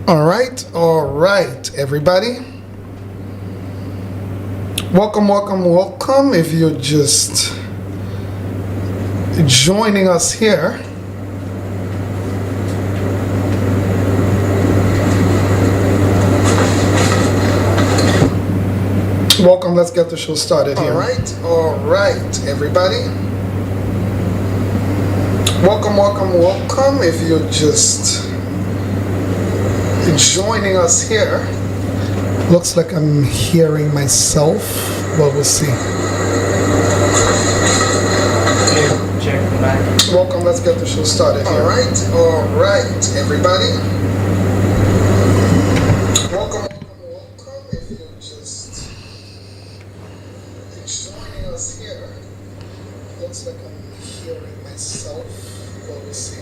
All right, everybody. Welcome. If you're just joining us here, welcome. Let's get the show started here. All right, everybody. Welcome. If you're just joining us here, looks like I'm hearing myself. Well, we'll see. Check the back. Welcome. Let's get the show started here. All right, everybody. Welcome. If you're just joining us here, looks like I'm hearing myself. Well, we'll see.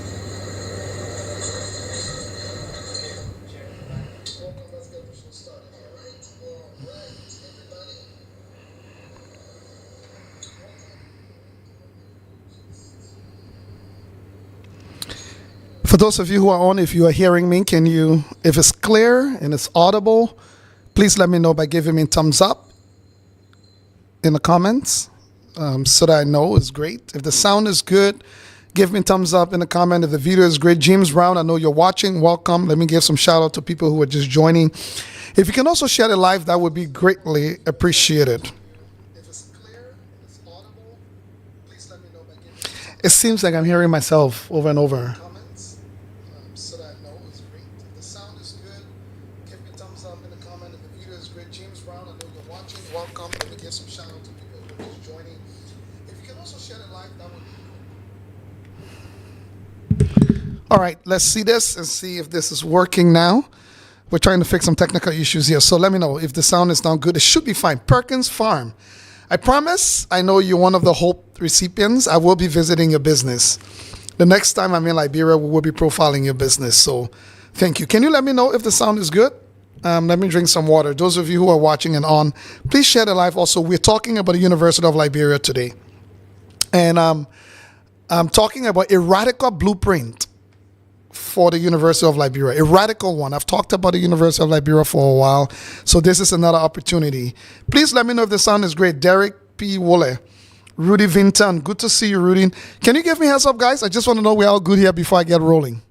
Welcome. Let's get the show started. All right, everybody. For those of you who are on, if you are hearing me, can you, if it's clear and it's audible, please let me know by giving me thumbs up in the comments so that I know it's great. If the sound is good, give me thumbs up in the comment. If the video is great, James Brown, I know you're watching. Welcome. Let me give some shout out to people who are just joining. If you can also share the live, that would be greatly appreciated. If it's clear, it's audible, please let me know by giving. It seems like I'm hearing myself over and over. So that I know it's great. If the sound is good, give me thumbs up in the comment. If the video is great, James Brown, I know you're watching. Welcome. Let me give some shout out to people who are just joining. If you can also share the live, that would be. All right, let's see this and see if this is working now. We're trying to fix some technical issues here, so let me know if the sound is not good. It should be fine. Perkins Farm. I promise, I know you're one of the Hope recipients. I will be visiting your business. The next time I'm in Liberia, we will be profiling your business, so thank you. Can you let me know if the sound is good? Let me drink some water. Those of you who are watching and on, please share the live. Also, we're talking about the University of Liberia today. And I'm talking about a radical blueprint for the University of Liberia, a radical one. I've talked about the University of Liberia for a while, so this is another opportunity. Please let me know if the sound is great. Derek P. Wole, Rudy Vinton, good to see you, Rudy. Can you give me a heads up, guys? I just want to know we're all good here before I get rolling.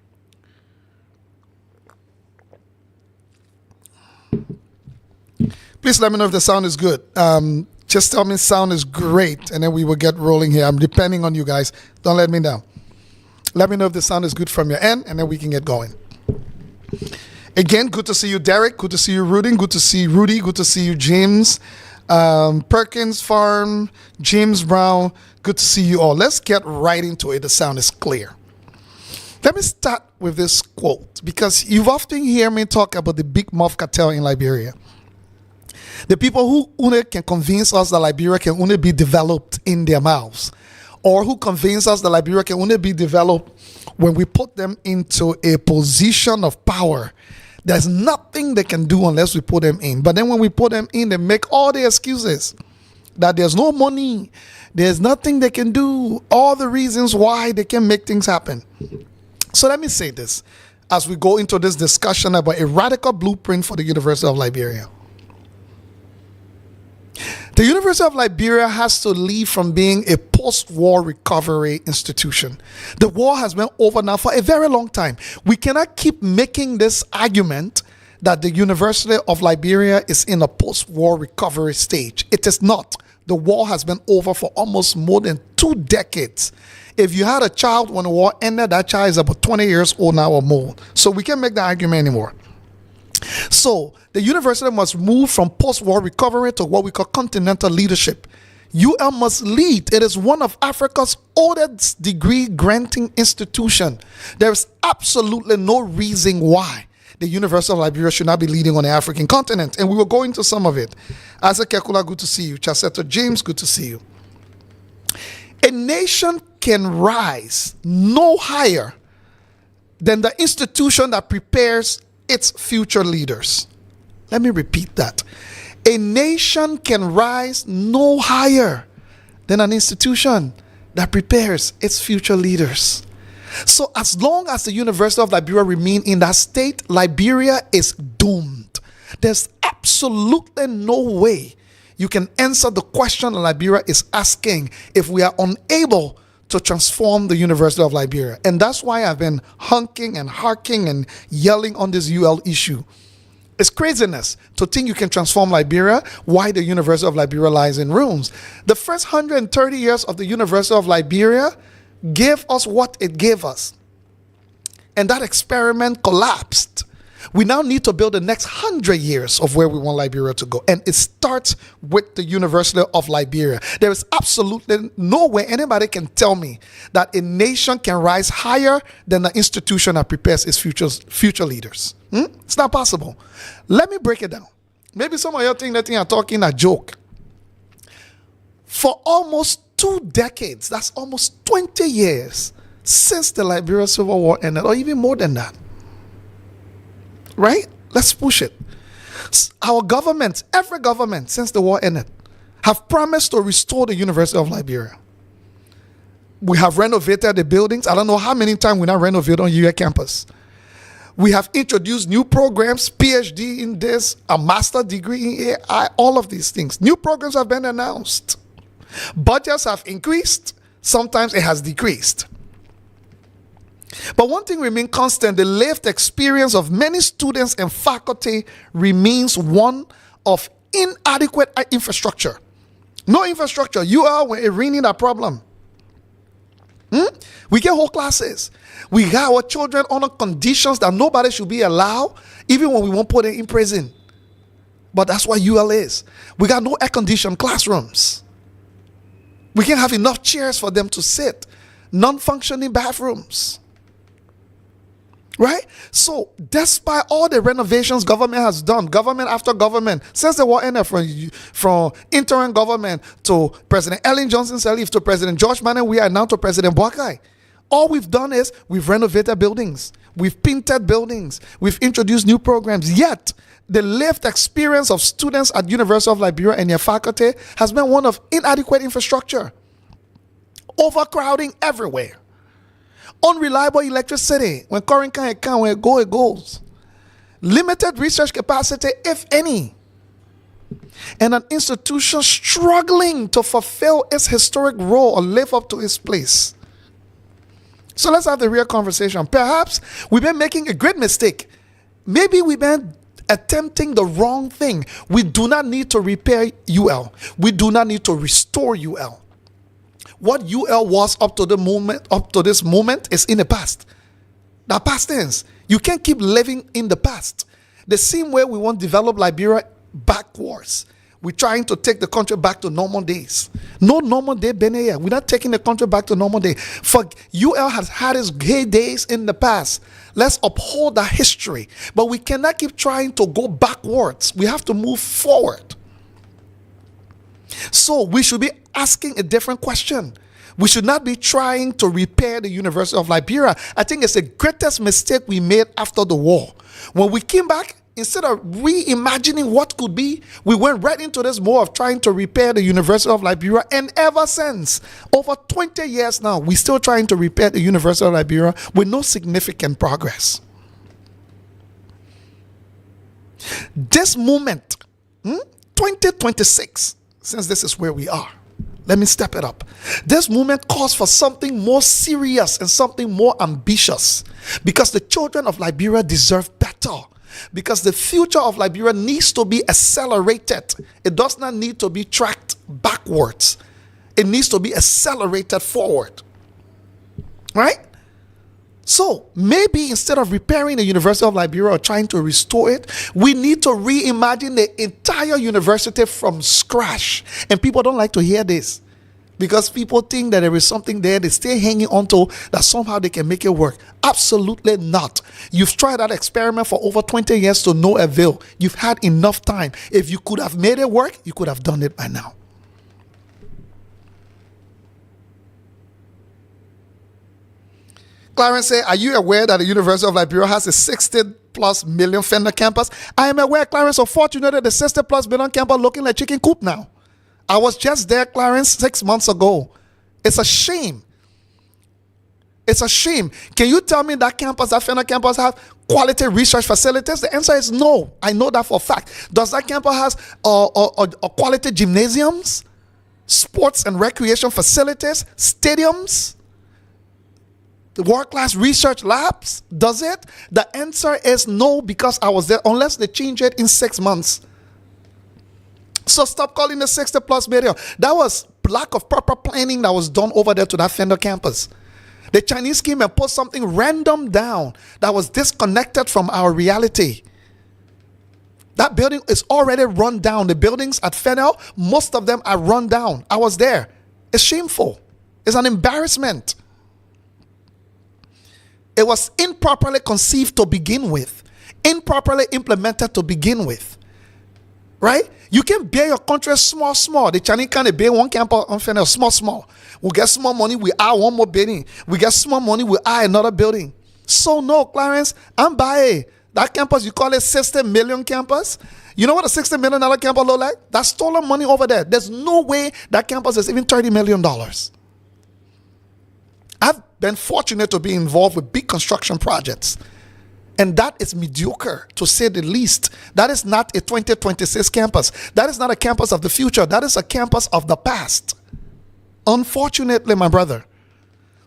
Please let me know if the sound is good. Just tell me sound is great, and then we will get rolling here. I'm depending on you guys. Don't let me down. Let me know if the sound is good from your end, and then we can get going. Again, good to see you, Derek. Good to see you, Rudy. Good to see you, Rudy. Good to see you, James. Perkins Farm, James Brown. Good to see you all. Let's get right into it. The sound is clear. Let me start with this quote, because you've often hear me talk about the big mouth cartel in Liberia. The people who only can convince us that Liberia can only be developed in their mouths, or who convince us that Liberia can only be developed when we put them into a position of power. There's nothing they can do unless we put them in. But then when we put them in, they make all the excuses that there's no money, there's nothing they can do, all the reasons why they can make things happen. So let me say this as we go into this discussion about a radical blueprint for the University of Liberia. The University of Liberia has to leave from being a post-war recovery institution. The war has been over now for a very long time. We cannot keep making this argument that the University of Liberia is in a post-war recovery stage. It is not. The war has been over for almost more than 2 decades. If you had a child when the war ended, that child is about 20 years old now or more. So we can't make that argument anymore. So the university must move from post-war recovery to what we call continental leadership. UL must lead. It is one of Africa's oldest degree granting institution. There is absolutely no reason why the University of Liberia should not be leading on the African continent. And we will go into some of it. Asa Kekula, good to see you. Chaseto James, good to see you. A nation can rise no higher than the institution that prepares its future leaders. Let me repeat that. A nation can rise no higher than an institution that prepares its future leaders. So as long as the University of Liberia remain in that state, Liberia is doomed. There's absolutely no way you can answer the question Liberia is asking if we are unable to transform the University of Liberia. And that's why I've been honking and harking and yelling on this UL issue. It's craziness to think you can transform Liberia while the University of Liberia lies in ruins. The first 130 years of the University of Liberia gave us what it gave us. And that experiment collapsed. We now need to build the next 100 years of where we want Liberia to go. And it starts with the University of Liberia. There is absolutely no way anybody can tell me that a nation can rise higher than the institution that prepares its future leaders. It's not possible. Let me break it down. Maybe some of you think that I'm talking a joke. For almost 2 decades, that's almost 20 years since the Liberian Civil War ended, or even more than that. Right? Let's push it. Our government, every government since the war ended, have promised to restore the University of Liberia. We have renovated the buildings. I don't know how many times we now renovate on UA campus. We have introduced new programs, PhD in this, a master degree in AI, all of these things. New programs have been announced. Budgets have increased. Sometimes it has decreased. But one thing remains constant: the lived experience of many students and faculty remains one of inadequate infrastructure. No infrastructure. You are running that problem. We get whole classes. We got our children under conditions that nobody should be allowed, even when we won't put them in prison. But that's what UL is. We got no air-conditioned classrooms. We can't have enough chairs for them to sit. Non-functioning bathrooms. Right? So, despite all the renovations government has done, government after government, since the war ended, from interim government to President Ellen Johnson Sirleaf to President George Manning, we are now to President Boakai. All we've done is we've renovated buildings, we've painted buildings, we've introduced new programs. Yet, the lived experience of students at University of Liberia and their faculty has been one of inadequate infrastructure, overcrowding everywhere. Unreliable electricity. When current can't come, when it goes. Limited research capacity, if any. And an institution struggling to fulfill its historic role or live up to its place. So let's have the real conversation. Perhaps we've been making a great mistake. Maybe we've been attempting the wrong thing. We do not need to repair UL. We do not need to restore UL. What UL was up to this moment is in the past. The past tense. You can't keep living in the past. The same way we want to develop Liberia backwards. We're trying to take the country back to normal days. No normal day, Benaya. We're not taking the country back to normal day. For UL has had its heydays in the past. Let's uphold that history. But we cannot keep trying to go backwards. We have to move forward. So we should be asking a different question. We should not be trying to repair the University of Liberia. I think it's the greatest mistake we made after the war. When we came back, instead of reimagining what could be, we went right into this mode of trying to repair the University of Liberia. And ever since, over 20 years now, we're still trying to repair the University of Liberia with no significant progress. This moment, 2026, since this is where we are, let me step it up. This movement calls for something more serious and something more ambitious, because the children of Liberia deserve better. Because the future of Liberia needs to be accelerated. It does not need to be tracked backwards. It needs to be accelerated forward. Right? So maybe instead of repairing the University of Liberia or trying to restore it, we need to reimagine the entire university from scratch. And people don't like to hear this, because people think that there is something there they stay hanging on to, that somehow they can make it work. Absolutely not. You've tried that experiment for over 20 years to no avail. You've had enough time. If you could have made it work, you could have done it by now. Clarence said, are you aware that the University of Liberia has a 60+ million Fender campus? I am aware, Clarence. Unfortunately, the 60+ million campus looking like chicken coop now. I was just there, Clarence, 6 months ago. It's a shame. It's a shame. Can you tell me that campus, that Fenner campus, have quality research facilities? The answer is no. I know that for a fact. Does that campus has a quality gymnasiums, sports and recreation facilities, stadiums, the world-class research labs? Does it? The answer is no, because I was there, unless they change it in 6 months. So stop calling the 60 plus million. That was lack of proper planning that was done over there to that Fender campus. The Chinese came and put something random down that was disconnected from our reality. That building is already run down. The buildings at Fennel, most of them are run down. I was there. It's shameful. It's an embarrassment. It was improperly conceived to begin with, improperly implemented to begin with. Right? You can bear your country small. The Chinese can't bear one campus on Fennel, small. We get small money, we add one more building. We get small money, we add another building. So no, Clarence, I'm buying that campus. You call it 60 million campus. You know what a $60 million campus look like? That's stolen money over there. There's no way that campus is even $30 million. I've been fortunate to be involved with big construction projects. And that is mediocre, to say the least. That is not a 2026 campus. That is not a campus of the future. That is a campus of the past. Unfortunately, my brother.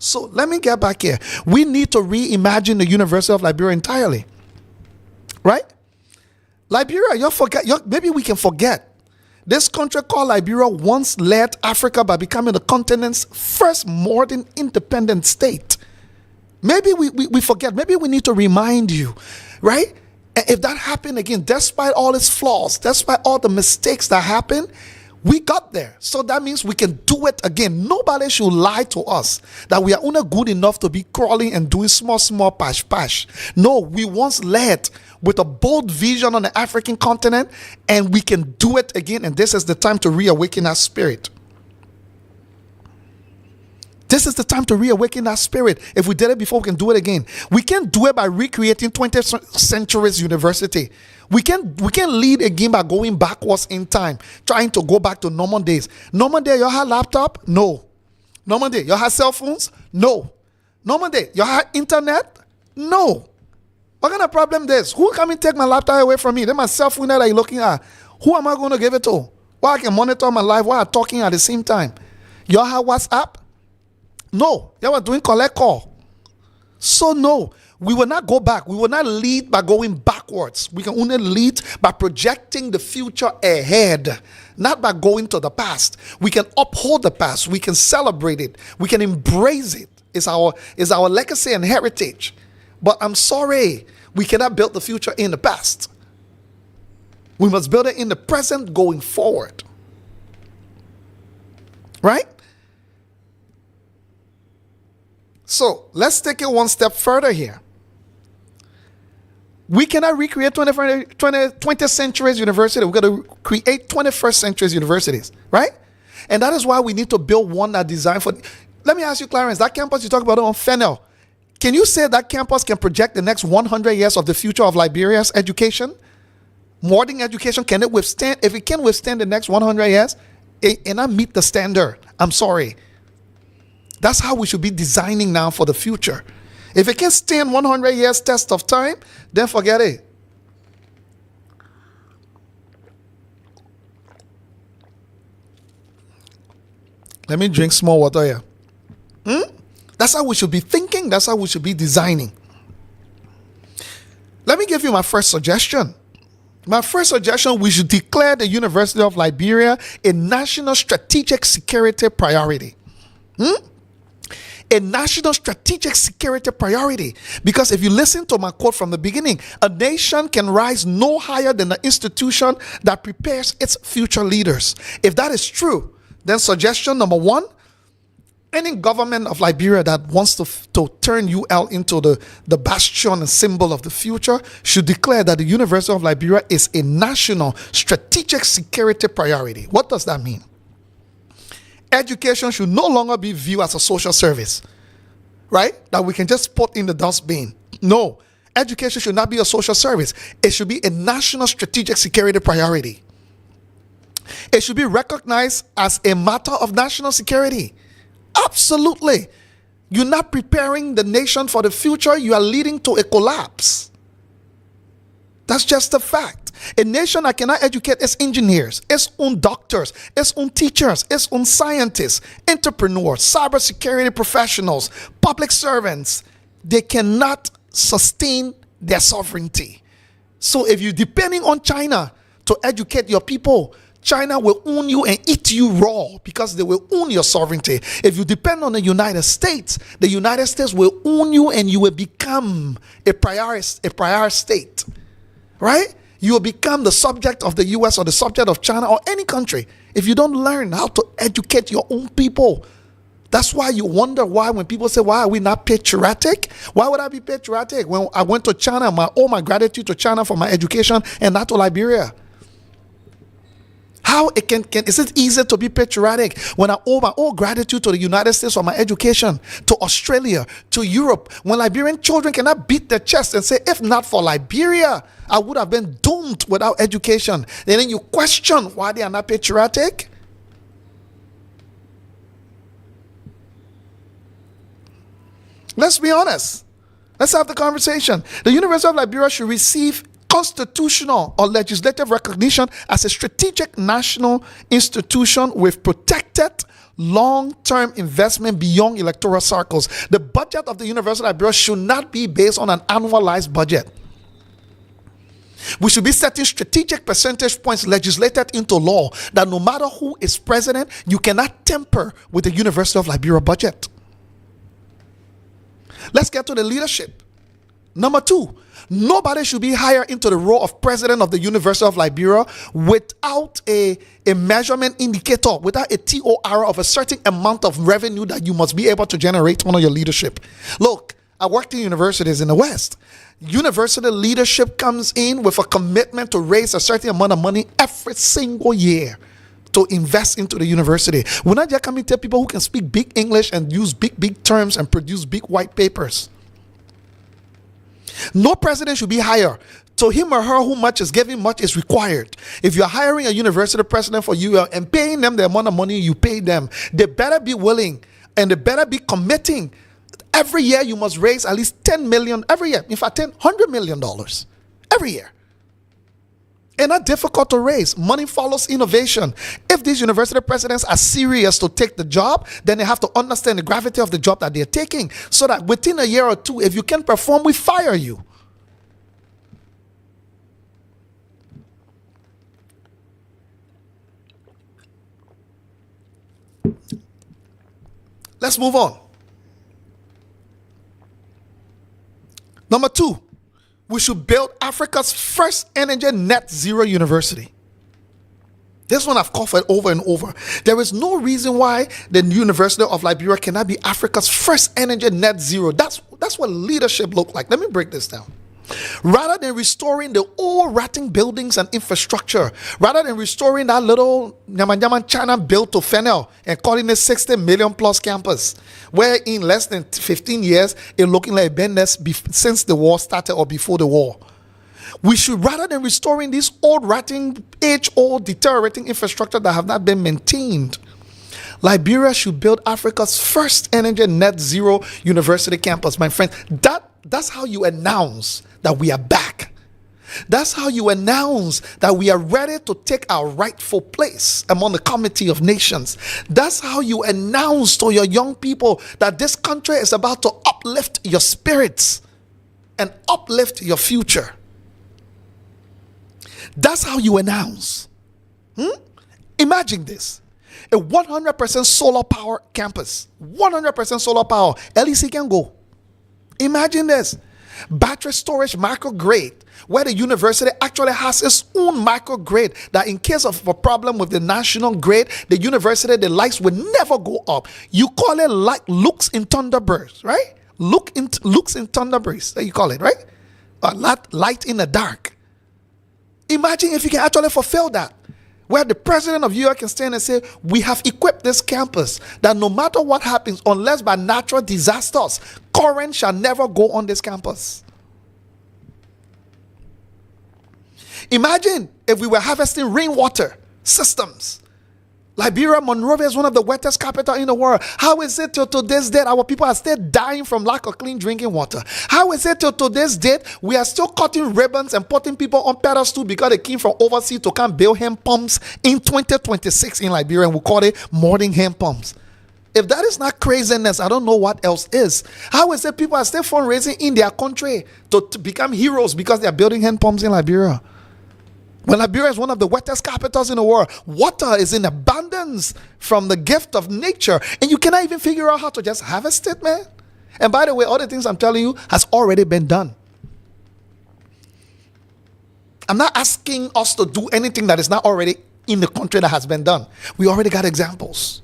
So let me get back here. We need to reimagine the University of Liberia entirely. Right? Liberia, maybe we can forget. This country called Liberia once led Africa by becoming the continent's first modern independent state. Maybe we forget. Maybe we need to remind you, right? If that happened again, despite all its flaws, despite all the mistakes that happened, we got there. So that means we can do it again. Nobody should lie to us that we are only good enough to be crawling and doing small pash. No, we once led with a bold vision on the African continent, and we can do it again. And this is the time to reawaken our spirit. This is the time to reawaken our spirit. If we did it before, we can do it again. We can't do it by recreating 20th century's university. We can lead again by going backwards in time, trying to go back to normal days. Normal day, you had laptop? No. Normal day, you had cell phones? No. Normal day, you had internet? No. What kind of problem this? Who come and take my laptop away from me? Then my cell phone that you're looking at. Who am I going to give it to? Why I can monitor my life while I'm talking at the same time? You have WhatsApp? No, they were doing collect call. So no, we will not go back. We will not lead by going backwards. We can only lead by projecting the future ahead, not by going to the past. We can uphold the past. We can celebrate it. We can embrace it. It's our legacy and heritage. But I'm sorry, we cannot build the future in the past. We must build it in the present going forward. Right? So let's take it one step further here. We cannot recreate 20th century's university. We've got to create 21st century's universities, right? And that is why we need to build one that designed for. Let me ask you, Clarence, that campus you talk about on Fennel, can you say that campus can project the next 100 years of the future of Liberia's education? Modern education, can it withstand? If it can withstand the next 100 years, it cannot meet the standard. I'm sorry. That's how we should be designing now for the future. If it can stand 100 years test of time, then forget it. Let me drink small water here. That's how we should be thinking. That's how we should be designing. Let me give you my first suggestion. My first suggestion, we should declare the University of Liberia a national strategic security priority. A national strategic security priority. Because if you listen to my quote from the beginning, a nation can rise no higher than the institution that prepares its future leaders. If that is true, then suggestion number one, any government of Liberia that wants to turn UL into the bastion and symbol of the future should declare that the University of Liberia is a national strategic security priority. What does that mean? Education should no longer be viewed as a social service, right? That we can just put in the dustbin. No, education should not be a social service. It should be a national strategic security priority. It should be recognized as a matter of national security. Absolutely. You're not preparing the nation for the future. You are leading to a collapse. That's just a fact. A nation that cannot educate its engineers, its own doctors, its own teachers, its own scientists, entrepreneurs, cybersecurity professionals, public servants, they cannot sustain their sovereignty. So if you're depending on China to educate your people, China will own you and eat you raw because they will own your sovereignty. If you depend on the United States will own you and you will become a prior state, right? You will become the subject of the US or the subject of China or any country if you don't learn how to educate your own people. That's why you wonder why when people say, why are we not patriotic? Why would I be patriotic when I went to China? All my gratitude to China for my education and not to Liberia. How is it easy to be patriotic when I owe my all gratitude to the United States for my education, to Australia, to Europe, when Liberian children cannot beat their chest and say, if not for Liberia, I would have been doomed without education. And then you question why they are not patriotic? Let's be honest. Let's have the conversation. The University of Liberia should receive constitutional or legislative recognition as a strategic national institution with protected long-term investment beyond electoral circles. The budget of the University of Liberia should not be based on an annualized budget. We should be setting strategic percentage points legislated into law that no matter who is president, you cannot tamper with the University of Liberia budget. Let's get to the leadership. Number 2, nobody should be hired into the role of president of the University of Liberia without a measurement indicator, without a TOR of a certain amount of revenue that you must be able to generate under your leadership. Look, I worked in universities in the West. University leadership comes in with a commitment to raise a certain amount of money every single year to invest into the university. We're not just coming to people who can speak big English and use big terms and produce big white papers. No president should be hired. To him or her who much is given, much is required. If you're hiring a university president for you and paying them the amount of money you pay them, they better be willing and they better be committing. Every year you must raise at least 10 million every year. In fact, $100 million every year. And not difficult to raise. Money follows innovation. If these university presidents are serious to take the job, then they have to understand the gravity of the job that they're taking, so that within a year or two, if you can't perform, we fire you. Let's move on. Number 2. We should build Africa's first energy net zero university. This one I've called for over and over. There is no reason why the University of Liberia cannot be Africa's first energy net zero. That's what leadership looks like. Let me break this down. Rather than restoring the old rotting buildings and infrastructure, rather than restoring that little Nyaman China built to Fennel and calling it 60 million plus campus, where in less than 15 years, it's looking like business since the war started or before the war. We should, rather than restoring this old rotting, age-old, deteriorating infrastructure that have not been maintained, Liberia should build Africa's first energy net zero university campus. My friend, that's how you announce that we are back. That's how you announce that we are ready to take our rightful place among the community of nations. That's how you announce to your young people that this country is about to uplift your spirits and uplift your future. That's how you announce. Imagine this. A 100% solar power campus. 100% solar power. LEC can go. Imagine this. Battery storage microgrid, where the university actually has its own microgrid that in case of a problem with the national grid, the university, the lights will never go up. You call it like looks in Thunderbirds, right? Looks in Thunderbirds, that you call it, right? Light in the dark. Imagine if you can actually fulfill that, where the president of Europe can stand and say, we have equipped this campus that no matter what happens, unless by natural disasters, current shall never go on this campus. Imagine if we were harvesting rainwater systems Liberia, Monrovia is one of the wettest capitals in the world. How is it till today's date our people are still dying from lack of clean drinking water? How is it till today's date we are still cutting ribbons and putting people on pedestals because they came from overseas to come build hand pumps in 2026 in Liberia, and we call it modern hand pumps? If that is not craziness, I don't know what else is. How is it people are still fundraising in their country to become heroes because they are building hand pumps in Liberia? When Liberia is one of the wettest capitals in the world, water is in abundance from the gift of nature, and you cannot even figure out how to just harvest it, man. And by the way, all the things I'm telling you has already been done. I'm not asking us to do anything that is not already in the country that has been done. We already got examples.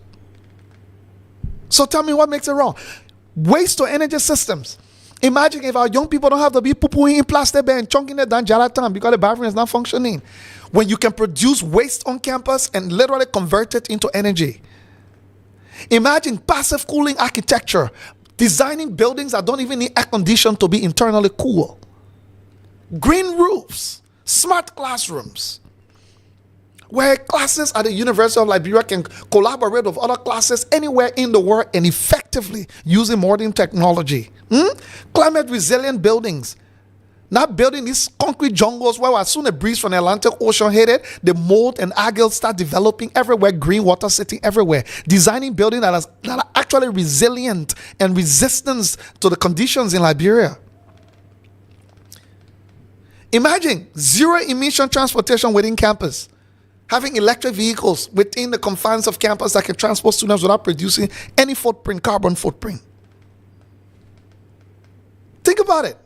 So tell me what makes it wrong. Waste to energy systems. Imagine if our young people don't have to be poo-pooing in plastic bag and chunking it down Jalatan because the bathroom is not functioning. When you can produce waste on campus and literally convert it into energy. Imagine passive cooling architecture. Designing buildings that don't even need air conditioning to be internally cool. Green roofs. Smart classrooms. Where classes at the University of Liberia can collaborate with other classes anywhere in the world and effectively using modern technology. Climate resilient buildings. Not building these concrete jungles where as soon as a breeze from the Atlantic Ocean hit it, the mold and algae start developing everywhere, green water sitting everywhere. Designing buildings that are actually resilient and resistant to the conditions in Liberia. Imagine zero emission transportation within campus. Having electric vehicles within the confines of campus that can transport students without producing any footprint, carbon footprint. Think about it.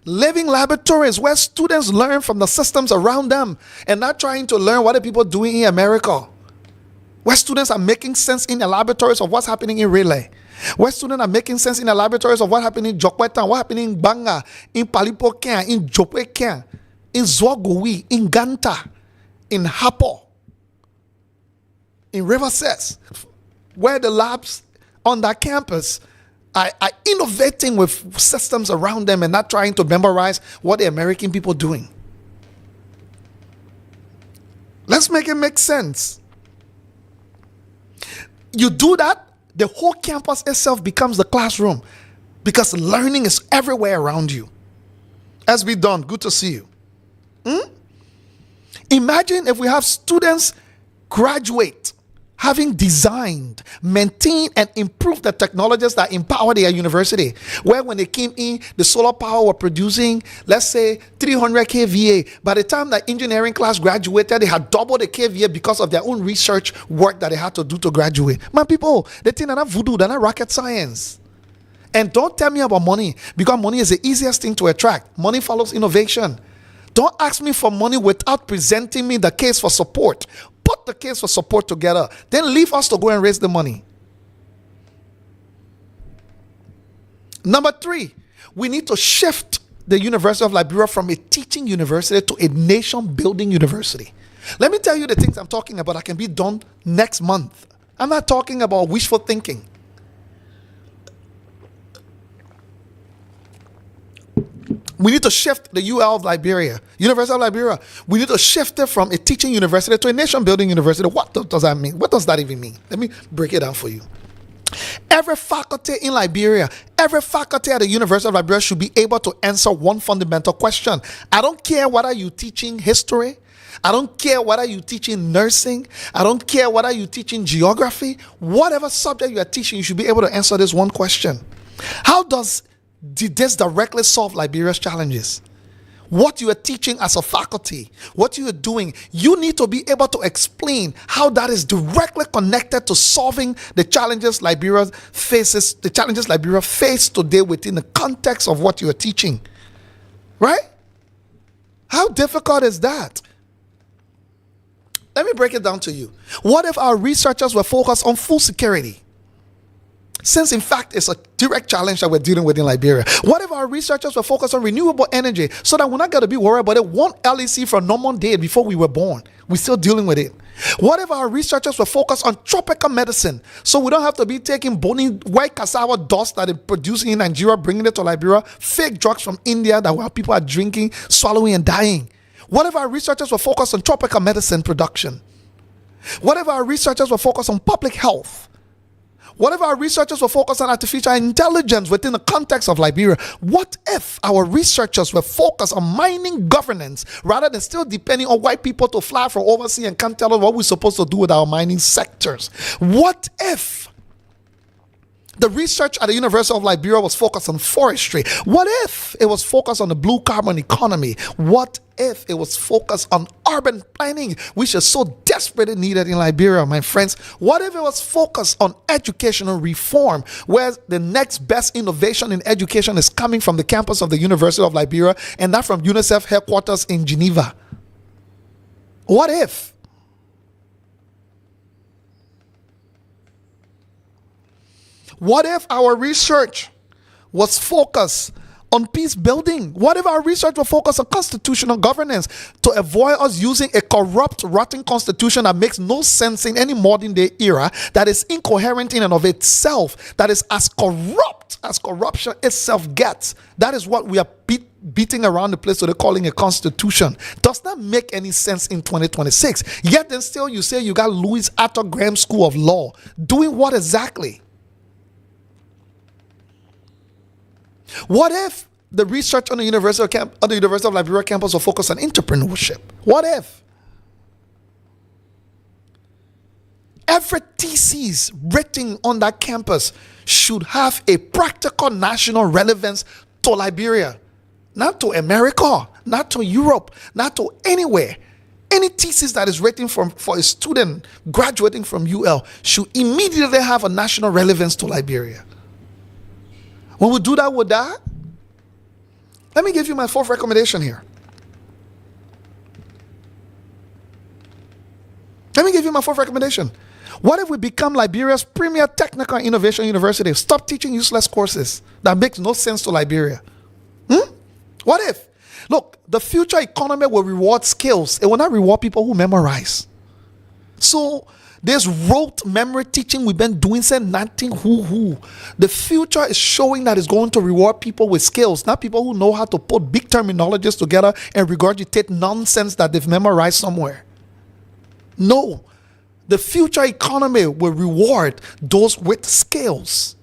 Living laboratories where students learn from the systems around them and not trying to learn what the people are doing in America. Where students are making sense in the laboratories of what's happening in Relay. Where students are making sense in the laboratories of what happened in Jokweta, what happened in Banga, in Palipoken, in Jopeken, in Zwagowi, in Ganta, in Hapo, in Riverset, where the labs on that campus are innovating with systems around them and not trying to memorize what the American people are doing. Let's make it make sense. You do that, the whole campus itself becomes the classroom because learning is everywhere around you. SB Don, good to see you. Imagine if we have students graduate having designed, maintained, and improved the technologies that empower their university. Where when they came in, the solar power were producing, let's say, 300 kVA. By the time the engineering class graduated, they had doubled the kVA because of their own research work that they had to do to graduate. Man, people, they think they're not voodoo, they're not rocket science. And don't tell me about money, because money is the easiest thing to attract. Money follows innovation. Don't ask me for money without presenting me the case for support. Put the case for support together. Then leave us to go and raise the money. Number 3, we need to shift the University of Liberia from a teaching university to a nation-building university. Let me tell you the things I'm talking about that can be done next month. I'm not talking about wishful thinking. We need to shift the UL of Liberia, University of Liberia. We need to shift it from a teaching university to a nation-building university. What does that mean? What does that even mean? Let me break it down for you. Every faculty in Liberia, every faculty at the University of Liberia should be able to answer one fundamental question. I don't care whether you're teaching history. I don't care whether you're teaching nursing. I don't care whether you're teaching geography. Whatever subject you are teaching, you should be able to answer this one question. How does this directly solve Liberia's challenges? What you are teaching as a faculty, what you are doing, you need to be able to explain how that is directly connected to solving the challenges Liberia faces, the challenges Liberia face today within the context of what you are teaching. Right? How difficult is that? Let me break it down to you. What if our researchers were focused on food security? Since, in fact, it's a direct challenge that we're dealing with in Liberia. What if our researchers were focused on renewable energy so that we're not going to be worried about it? One LEC from Normand did before we were born. We're still dealing with it. What if our researchers were focused on tropical medicine so we don't have to be taking bony white cassava dust that they're producing in Nigeria, bringing it to Liberia, fake drugs from India that our people are drinking, swallowing, and dying? What if our researchers were focused on tropical medicine production? What if our researchers were focused on public health? What if our researchers were focused on artificial intelligence within the context of Liberia? What if our researchers were focused on mining governance rather than still depending on white people to fly from overseas and come tell us what we're supposed to do with our mining sectors? What if the research at the University of Liberia was focused on forestry? What if it was focused on the blue carbon economy? What if it was focused on urban planning, which is so desperately needed in Liberia, my friends? What if it was focused on educational reform, where the next best innovation in education is coming from the campus of the University of Liberia and not from UNICEF headquarters in Geneva? What if? What if our research was focused on peace building? What if our research was focused on constitutional governance to avoid us using a corrupt, rotten constitution that makes no sense in any modern day era, that is incoherent in and of itself, that is as corrupt as corruption itself gets? That is what we are beating around the place, so they're calling a constitution. Does not make any sense in 2026. Yet then still you say you got Louis Arthur Graham School of Law. Doing what exactly? What if the research on the University of Liberia campus will focus on entrepreneurship? What if every thesis written on that campus should have a practical national relevance to Liberia, not to America, not to Europe, not to anywhere? Any thesis that is written for a student graduating from UL should immediately have a national relevance to Liberia. When we do that with that, let me give you my fourth recommendation here. Let me give you my fourth recommendation. What if we become Liberia's premier technical innovation university? Stop teaching useless courses that makes no sense to Liberia. What if? Look, the future economy will reward skills. It will not reward people who memorize. So this rote memory teaching we've been doing since nothing who. The future is showing that it's going to reward people with skills, not people who know how to put big terminologies together and regurgitate nonsense that they've memorized somewhere. No. The future economy will reward those with skills.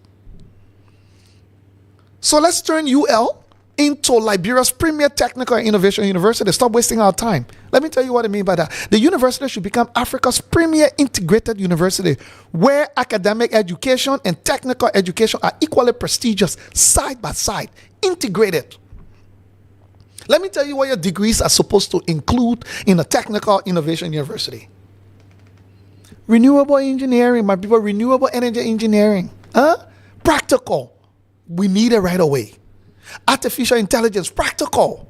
So let's turn UL into Liberia's premier technical and innovation university. Stop wasting our time. Let me tell you what I mean by that. The university should become Africa's premier integrated university, where academic education and technical education are equally prestigious, side by side, integrated. Let me tell you what your degrees are supposed to include in a technical innovation university. Renewable engineering, my people, renewable energy engineering. Practical. We need it right away. Artificial intelligence, practical.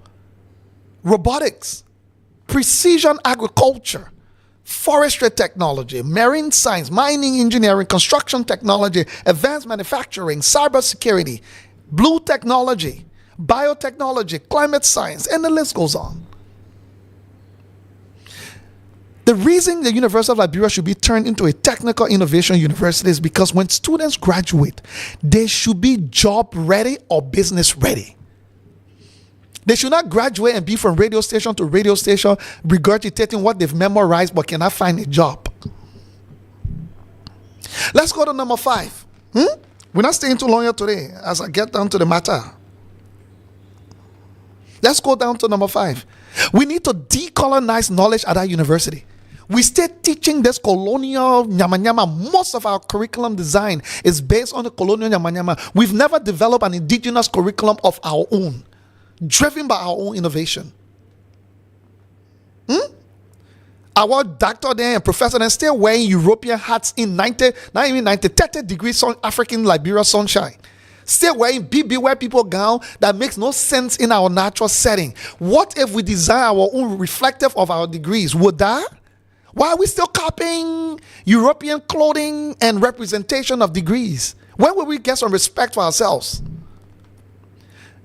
Robotics, precision agriculture, forestry technology, marine science, mining engineering, construction technology, advanced manufacturing, cybersecurity, blue technology, biotechnology, climate science, and the list goes on. The reason the University of Liberia should be turned into a technical innovation university is because when students graduate, they should be job ready or business ready. They should not graduate and be from radio station to radio station regurgitating what they've memorized but cannot find a job. Let's go to number 5. We're not staying too long here today as I get down to the matter. Let's go down to number 5. We need to decolonize knowledge at our university. We stay teaching this colonial nyama. Most of our curriculum design is based on the colonial nyama. We've never developed an indigenous curriculum of our own, driven by our own innovation. Our doctor there and professor then still wearing European hats in 30 degrees African Liberia sunshine. Still wearing BB where people gown that makes no sense in our natural setting. What if we design our own reflective of our degrees? Would that? Why are we still copying European clothing and representation of degrees? When will we get some respect for ourselves?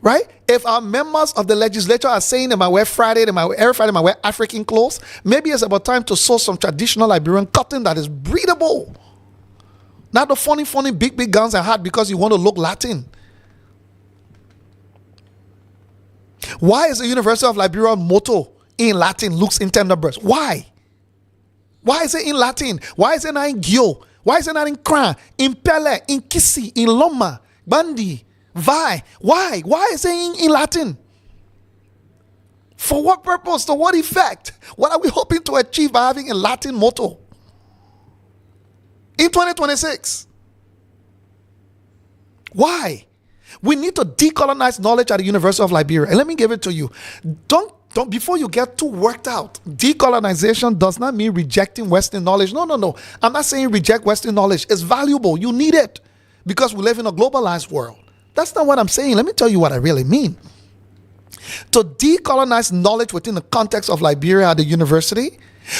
Right? If our members of the legislature are saying they might wear Friday, every Friday they might wear African clothes, maybe it's about time to sew some traditional Liberian cotton that is breathable. Not the funny big gowns and hat because you want to look Latin. Why is the University of Liberia motto in Latin, Lux in Tenebris? Why? Why is it in Latin? Why is it not in Gyo? Why is it not in Kran, in Pele, in Kisi, in Loma, Bandi, Vai? Why? Why is it in Latin? For what purpose? To what effect? What are we hoping to achieve by having a Latin motto in 2026? Why? We need to decolonize knowledge at the University of Liberia. And let me give it to you. Don't before you get too worked out. Decolonization does not mean rejecting Western knowledge. No. I'm not saying reject Western knowledge. It's valuable. You need it because we live in a globalized world. That's not what I'm saying. Let me tell you what I really mean. To decolonize knowledge within the context of Liberia at the university,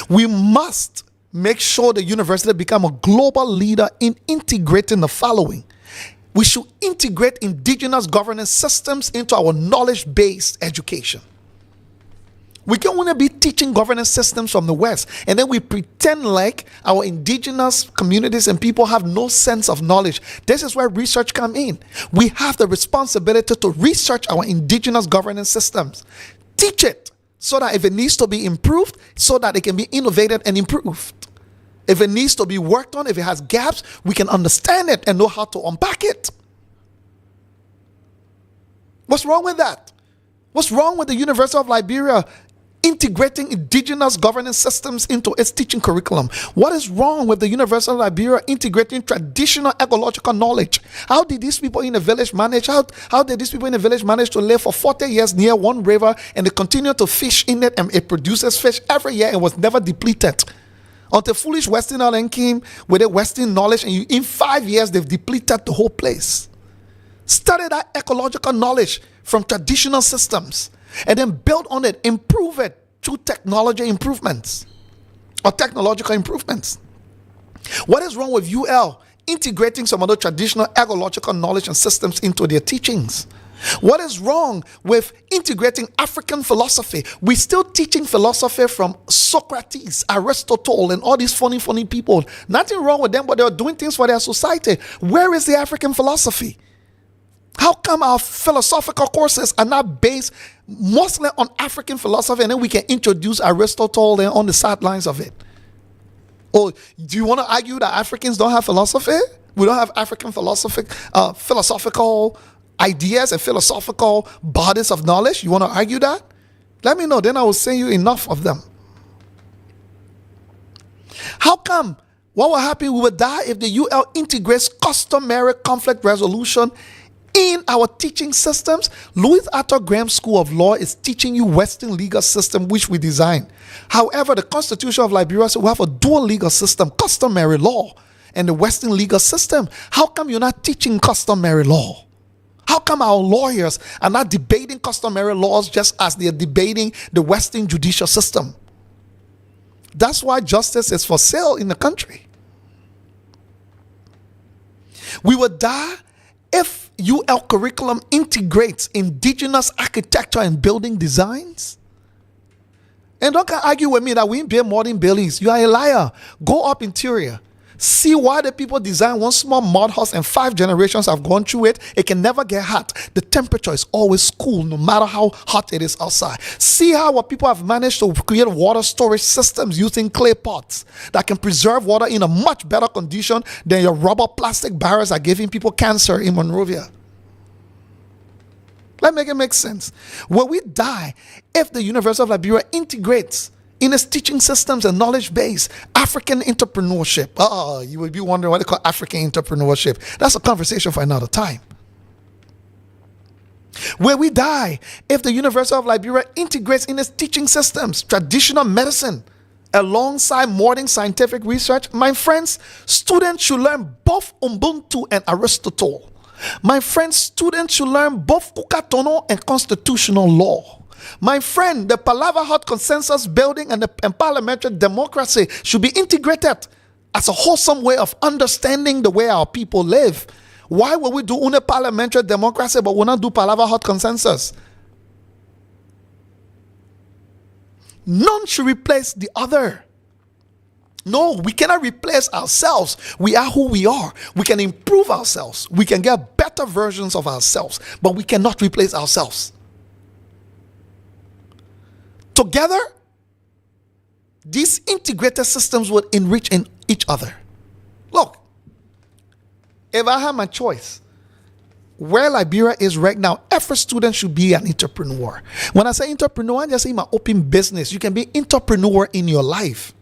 we must make sure the university become a global leader in integrating the following. We should integrate indigenous governance systems into our knowledge-based education. We can only be teaching governance systems from the West, and then we pretend like our indigenous communities and people have no sense of knowledge. This is where research comes in. We have the responsibility to research our indigenous governance systems. Teach it so that if it needs to be improved, so that it can be innovated and improved. If it needs to be worked on, if it has gaps, we can understand it and know how to unpack it. What's wrong with that? What's wrong with the University of Liberia integrating indigenous governance systems into its teaching curriculum? What is wrong with the University of Liberia integrating traditional ecological knowledge? How did these people in the village manage? How did these people in the village manage to live for 40 years near one river and they continue to fish in it, and it produces fish every year and was never depleted? Until foolish Westerner then came with a Western knowledge, and in 5 years they've depleted the whole place. Study that ecological knowledge from traditional systems and then build on it, improve it through technology improvements or technological improvements. What is wrong with UL integrating some other traditional ecological knowledge and systems into their teachings? What is wrong with integrating African philosophy? We're still teaching philosophy from Socrates, Aristotle, and all these funny people. Nothing wrong with them, but they're doing things for their society. Where is the African philosophy? How come our philosophical courses are not based mostly on African philosophy, and then we can introduce Aristotle on the sidelines of it? Or do you want to argue that Africans don't have philosophy? We don't have African philosophical ideas and philosophical bodies of knowledge? You want to argue that? Let me know, then I will send you enough of them. How come? What will happen? We will die if the UL integrates customary conflict resolution in our teaching systems. Louis Arthur Graham's School of Law is teaching you Western legal system, which we designed. However, the Constitution of Liberia says we have a dual legal system, customary law and the Western legal system. How come you're not teaching customary law? How come our lawyers are not debating customary laws just as they are debating the Western judicial system? That's why justice is for sale in the country. We will die if UL curriculum integrates indigenous architecture and building designs. And don't argue with me that we build modern buildings. You are a liar. Go up interior. See why the people design one small mud house and 5 generations have gone through it. It can never get hot. The temperature is always cool no matter how hot it is outside. See how what people have managed to create water storage systems using clay pots that can preserve water in a much better condition than your rubber plastic barrels are giving people cancer in Monrovia. Let me make it make sense. Will we die if the University of Liberia integrates in its teaching systems and knowledge base African entrepreneurship? You would be wondering what they call African entrepreneurship. That's a conversation for another time. Will we die if the University of Liberia integrates in its teaching systems traditional medicine alongside modern scientific research? My friends, students should learn both Ubuntu and Aristotle. My friends, students should learn both Kukatono and constitutional law. My friend, the Palava Hut consensus building and parliamentary democracy should be integrated as a wholesome way of understanding the way our people live. Why will we do parliamentary democracy but will not do Palava Hut consensus? None should replace the other. No, we cannot replace ourselves. We are who we are. We can improve ourselves. We can get better versions of ourselves, but we cannot replace ourselves. Together, These integrated systems would enrich in each other. Look, if I had my choice, where Liberia is right now, every student should be an entrepreneur. When I say entrepreneur, I just say my open business. You can be entrepreneur in your life.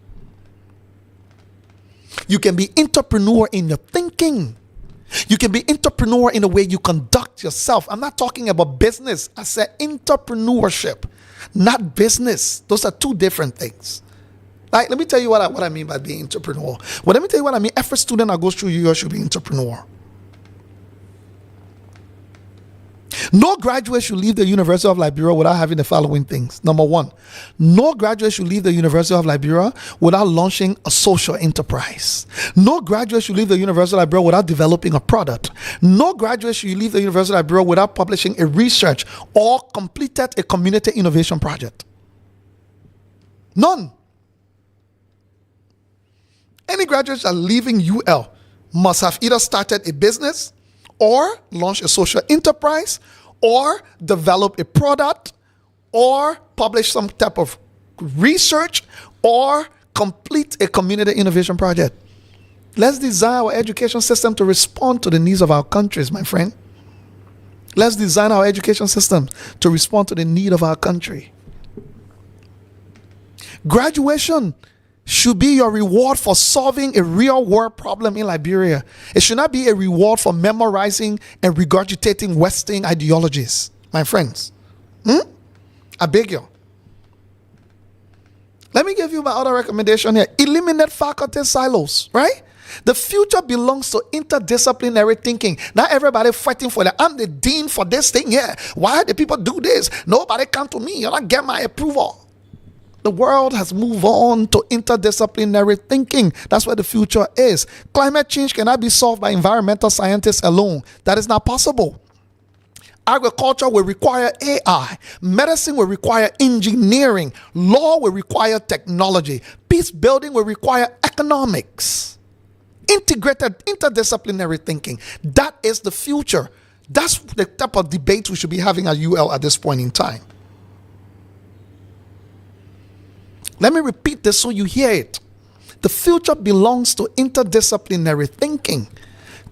You can be entrepreneur in your thinking. You can be entrepreneur in the way you conduct yourself. I'm not talking about business. I said entrepreneurship, not business. Those are two different things. Like, let me tell you what I mean by being entrepreneur. Well, let me tell you what I mean. Every student that goes through UL should be entrepreneur. No graduate should leave the University of Liberia without having the following things. Number one, no graduate should leave the University of Liberia without launching a social enterprise. No graduate should leave the University of Liberia without developing a product. No graduate should leave the University of Liberia without publishing a research or completed a community innovation project. None. Any graduates that are leaving UL must have either started a business or launch a social enterprise or develop a product or publish some type of research or complete a community innovation project. Let's design our education system to respond to the needs of our countries, my friend. Let's design our education system to respond to the need of our country. Graduation should be your reward for solving a real world problem in Liberia. It should not be a reward for memorizing and regurgitating Western ideologies, my friends. I beg you. Let me give you my other recommendation here. Eliminate faculty silos, right? The future belongs to interdisciplinary thinking. Not everybody fighting for that. I'm the dean for this thing here. Why do people do this? Nobody come to me. You're not get my approval. The world has moved on to interdisciplinary thinking. That's where the future is. Climate change cannot be solved by environmental scientists alone. That is not possible. Agriculture will require AI. Medicine will require engineering. Law will require technology. Peace building will require economics. Integrated, interdisciplinary thinking. That is the future. That's the type of debate we should be having at UL at this point in time. Let me repeat this so you hear it. The future belongs to interdisciplinary thinking.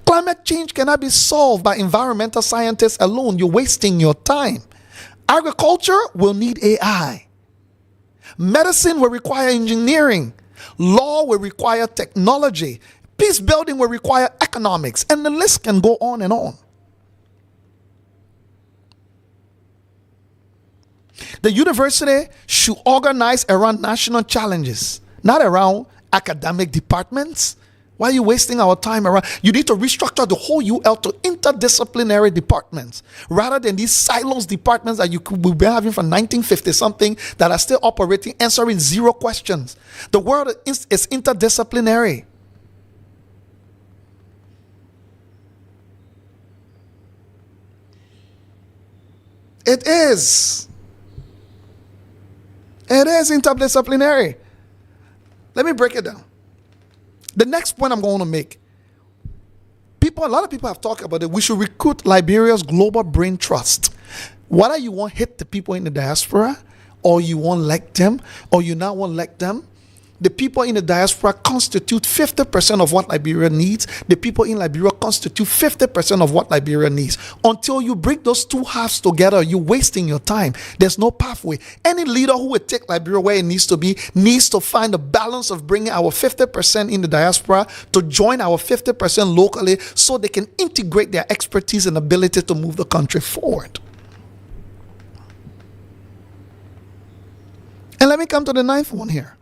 Climate change cannot be solved by environmental scientists alone. You're wasting your time. Agriculture will need AI. Medicine will require engineering. Law will require technology. Peace building will require economics. And the list can go on and on. The university should organize around national challenges, not around academic departments. Why are you wasting our time around? You need to restructure the whole UL to interdisciplinary departments rather than these silos departments that we've been having from 1950 something that are still operating, answering zero questions. The world is interdisciplinary. It is. It is interdisciplinary. Let me break it down. The next point I'm going to make. A lot of people have talked about it. We should recruit Liberia's global brain trust. Whether you want to hit the people in the diaspora, or you won't elect them, or you not want to elect them, the people in the diaspora constitute 50% of what Liberia needs. The people in Liberia constitute 50% of what Liberia needs. Until you bring those two halves together, you're wasting your time. There's no pathway. Any leader who would take Liberia where it needs to be needs to find a balance of bringing our 50% in the diaspora to join our 50% locally so they can integrate their expertise and ability to move the country forward. And let me come to the ninth one here.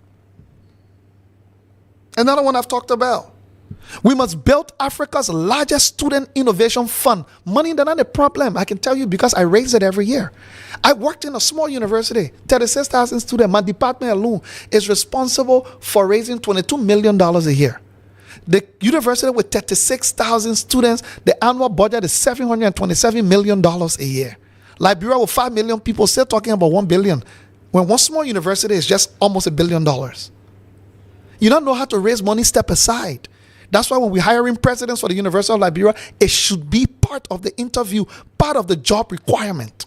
Another one I've talked about. We must build Africa's largest student innovation fund. Money is not a problem. I can tell you because I raise it every year. I worked in a small university, 36,000 students. My department alone is responsible for raising $22 million a year. The university with 36,000 students, the annual budget is $727 million a year. Liberia with 5 million people still talking about $1 billion. When one small university is just almost $1 billion. You don't know how to raise money, step aside. That's why when we're hiring presidents for the University of Liberia, it should be part of the interview, part of the job requirement.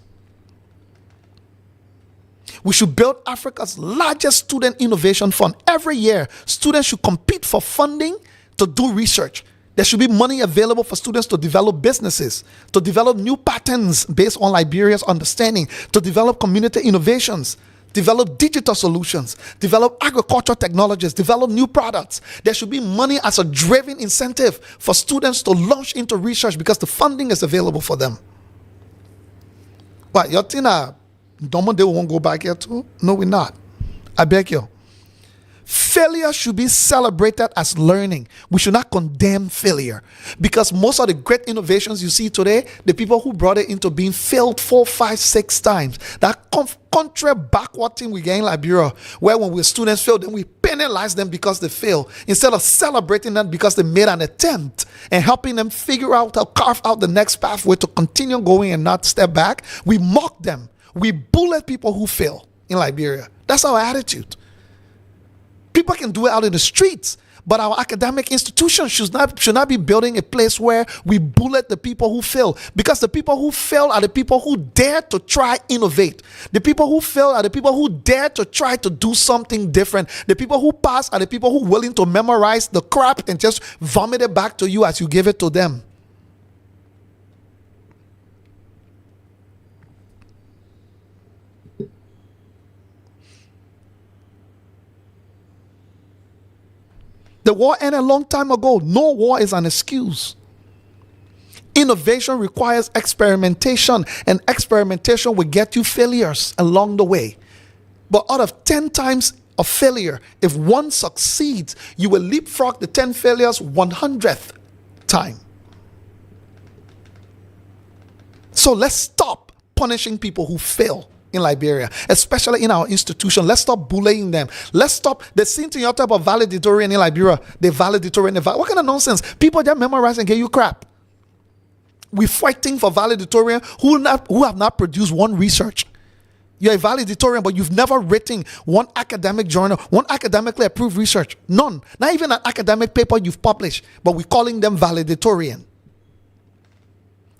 We should build Africa's largest student innovation fund. Every year, students should compete for funding to do research. There should be money available for students to develop businesses, to develop new patterns based on Liberia's understanding, to develop community innovations, develop digital solutions, develop agricultural technologies, develop new products. There should be money as a driven incentive for students to launch into research because the funding is available for them. What, you think they won't go back here too? No, we're not. I beg you. Failure should be celebrated as learning. We should not condemn failure, because most of the great innovations you see today, the people who brought it into being failed 4, 5, 6 times. That contrary backward thing we get in Liberia, where when we're students fail, then we penalize them because they fail, instead of celebrating them because they made an attempt and helping them figure out how to carve out the next pathway to continue going and not step back. We mock them. We bullet people who fail in Liberia. That's our attitude. People can do it out in the streets, but our academic institutions should not be building a place where we bullet the people who fail, because the people who fail are the people who dare to try innovate. The people who fail are the people who dare to try to do something different. The people who pass are the people who are willing to memorize the crap and just vomit it back to you as you give it to them. The war ended a long time ago. No war is an excuse. Innovation requires experimentation, and experimentation will get you failures along the way. But out of 10 times of failure, if one succeeds, you will leapfrog the 10 failures 100th time. So let's stop punishing people who fail in Liberia, especially in our institution. Let's stop bullying them. Let's stop the same thing you talk about valedictorian in Liberia. The valedictorian, what kind of nonsense? People just memorize and get you crap. We're fighting for valedictorian who have not produced one research. You're a valedictorian, but you've never written one academic journal, one academically approved research. None. Not even an academic paper you've published, but we're calling them valedictorian.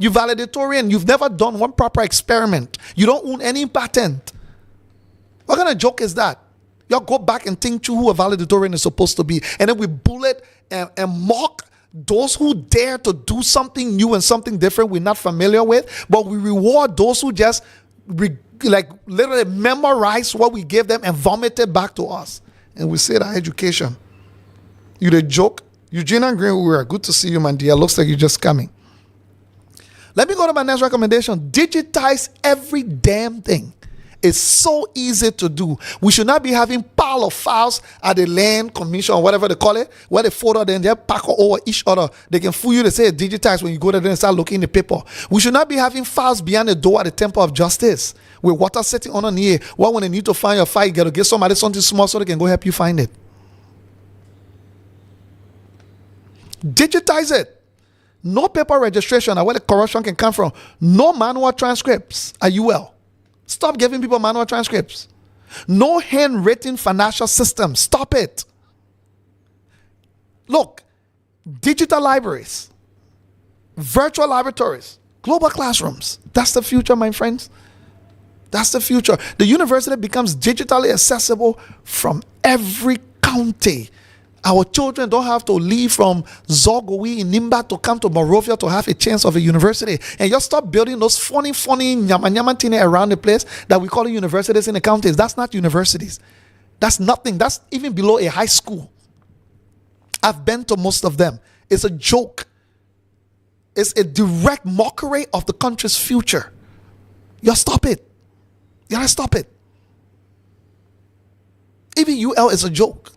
You valedictorian, you've never done one proper experiment. You don't own any patent. What kind of joke is that? Y'all go back and think through who a valedictorian is supposed to be. And then we bullet and mock those who dare to do something new and something different we're not familiar with. But we reward those who just literally memorize what we give them and vomit it back to us. And we say that education. You the joke? Eugenia Green, good to see you, my dear. Looks like you're just coming. Let me go to my next recommendation. Digitize every damn thing. It's so easy to do. We should not be having pile of files at the land commission or whatever they call it, where they photo them, they pack over each other. They can fool you to say digitize when you go there and start looking in the paper. We should not be having files behind the door at the Temple of Justice with water sitting on near. Well, when they need to find your file, you got to get somebody something small so they can go help you find it. Digitize it. No paper registration, where the corruption can come from. No manual transcripts. Are you well? Stop giving people manual transcripts. No handwritten financial system. Stop it. Look, digital libraries, virtual laboratories, global classrooms. That's the future, my friends. That's the future. The university becomes digitally accessible from every county. Our children don't have to leave from Zogowi in Nimba to come to Monrovia to have a chance of a university. And just stop building those funny nyama thing around the place that we call universities in the counties. That's not universities. That's nothing. That's even below a high school. I've been to most of them. It's a joke. It's a direct mockery of the country's future. You gotta stop it. You gotta stop it. Even UL is a joke.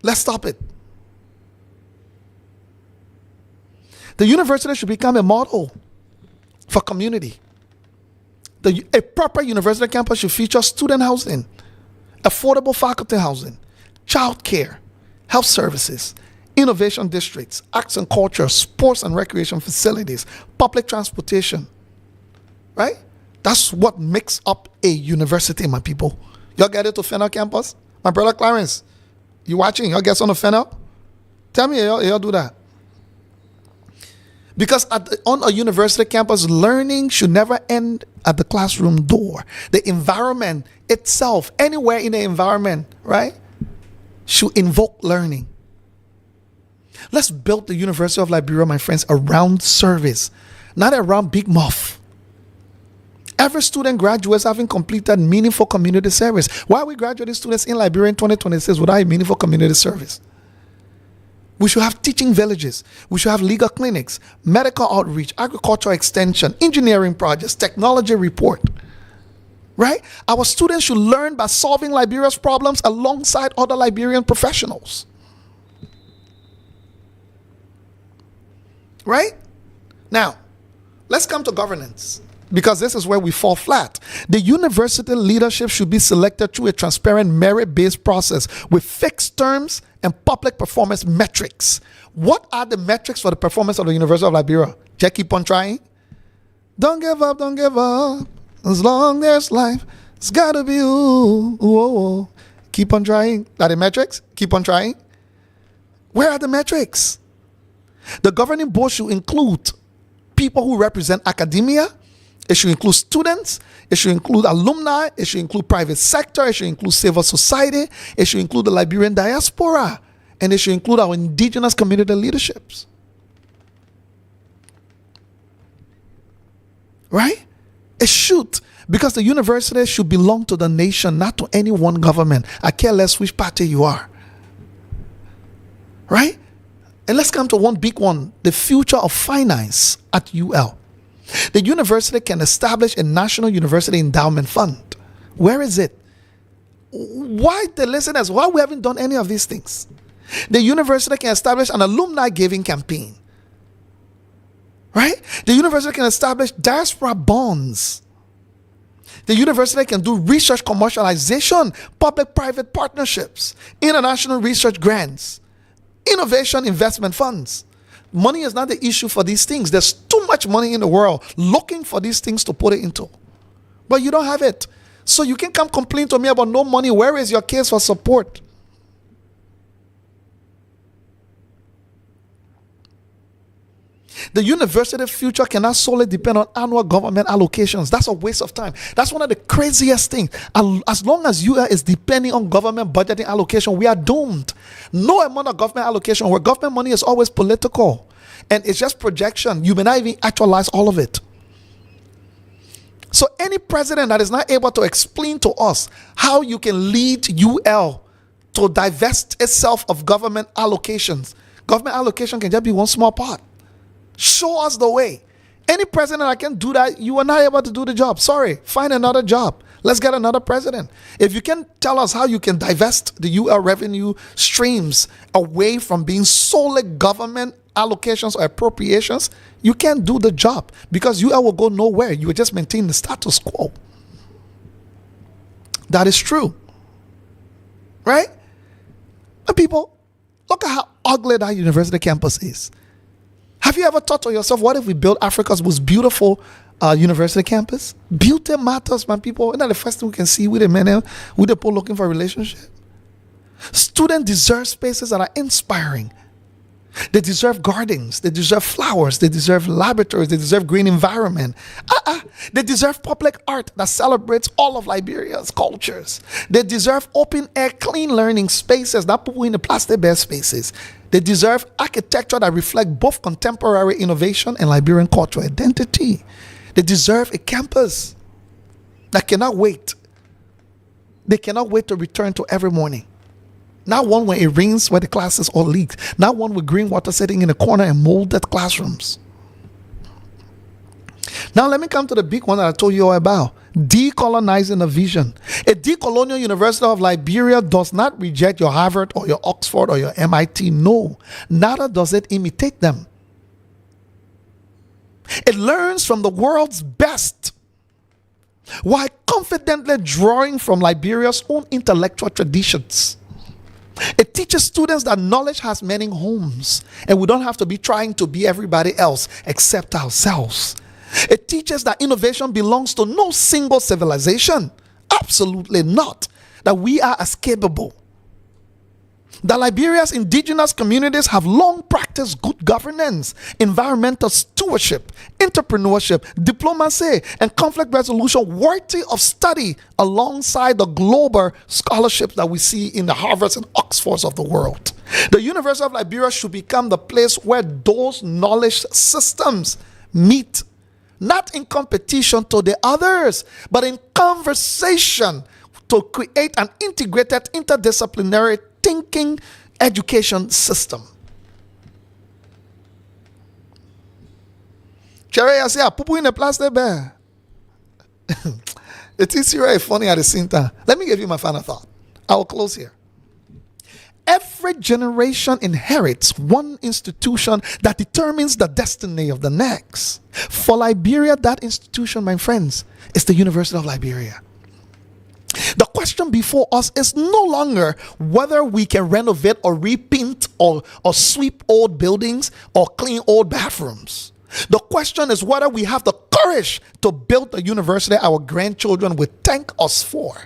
Let's stop it. The university should become a model for community. A proper university campus should feature student housing, affordable faculty housing, childcare, health services, innovation districts, arts and culture, sports and recreation facilities, public transportation. Right? That's what makes up a university, my people. Y'all get it to Fennel campus? My brother Clarence, you watching? Y'all get on the Fennel? Tell me y'all do that. Because on a university campus, learning should never end at the classroom door. The environment itself, anywhere in the environment, right, should invoke learning. Let's build the University of Liberia, my friends, around service, not around big muff. Every student graduates having completed meaningful community service. Why are we graduating students in Liberia in 2026 without a meaningful community service? We should have teaching villages. We should have legal clinics, medical outreach, agricultural extension, engineering projects, technology report. Right? Our students should learn by solving Liberia's problems alongside other Liberian professionals. Right? Now, let's come to governance, because this is where we fall flat. The university leadership should be selected through a transparent merit-based process with fixed terms and public performance metrics. What are the metrics for the performance of the University of Liberia? Just keep on trying. Don't give up, don't give up. As long there's life, it's gotta be you. Whoa. Keep on trying. Are the metrics? Keep on trying. Where are the metrics? The governing board should include people who represent academia. It should include students. It should include alumni. It should include private sector. It should include civil society. It should include the Liberian diaspora. And it should include our indigenous community leaderships. Right? It should. Because the university should belong to the nation, not to any one government. I care less which party you are. Right? And let's come to one big one, the future of finance at UL. The university can establish a National University Endowment Fund. Where is it? Why the listeners, why we haven't done any of these things? The university can establish an alumni giving campaign. Right? The university can establish diaspora bonds. The university can do research commercialization, public-private partnerships, international research grants, innovation investment funds. Money is not the issue for these things. There's too much money in the world looking for these things to put it into. But you don't have it. So you can come complain to me about no money. Where is your case for support? The university future cannot solely depend on annual government allocations. That's a waste of time. That's one of the craziest things. As long as UL is depending on government budgeting allocation, we are doomed. No amount of government allocation, where government money is always political and it's just projection. You may not even actualize all of it. So any president that is not able to explain to us how you can lead UL to divest itself of government allocations, government allocation can just be one small part. Show us the way. Any president that can do that, you are not able to do the job. Sorry, find another job. Let's get another president. If you can tell us how you can divest the UL revenue streams away from being solely government allocations or appropriations, you can't do the job, because UL will go nowhere. You will just maintain the status quo. That is true. Right? And people, look at how ugly that university campus is. Have you ever thought to yourself, what if we build Africa's most beautiful university campus? Beauty matters, man, people. Isn't that the first thing we can see with the men, with the people looking for a relationship? Students deserve spaces that are inspiring. They deserve gardens. They deserve flowers. They deserve laboratories. They deserve green environment. They deserve public art that celebrates all of Liberia's cultures. They deserve open air, clean learning spaces, not people in the plastic bear spaces. They deserve architecture that reflects both contemporary innovation and Liberian cultural identity. They deserve a campus that cannot wait. They cannot wait to return to every morning. Not one where it rains, where the classes all leak. Not one with green water sitting in a corner and molded classrooms. Now let me come to the big one that I told you all about. Decolonizing a vision. A decolonial University of Liberia does not reject your Harvard or your Oxford or your MIT. No, neither does it imitate them. It learns from the world's best while confidently drawing from Liberia's own intellectual traditions. It teaches students that knowledge has many homes and we don't have to be trying to be everybody else except ourselves. It teaches that innovation belongs to no single civilization. Absolutely not. That we are escapable. that Liberia's indigenous communities have long practiced good governance, environmental stewardship, entrepreneurship, diplomacy, and conflict resolution worthy of study alongside the global scholarships that we see in the Harvards and Oxfords of the world. The University of Liberia should become the place where those knowledge systems meet, not in competition to the others, but in conversation to create an integrated interdisciplinary thinking education system. Cherry, I say, I put in a plastic bear. It is very funny at the same time. Let me give you my final thought. I will close here. Every generation inherits one institution that determines the destiny of the next. For Liberia, that institution, my friends, is the University of Liberia. The question before us is no longer whether we can renovate or repaint or sweep old buildings or clean old bathrooms. The question is whether we have the courage to build the university our grandchildren will thank us for.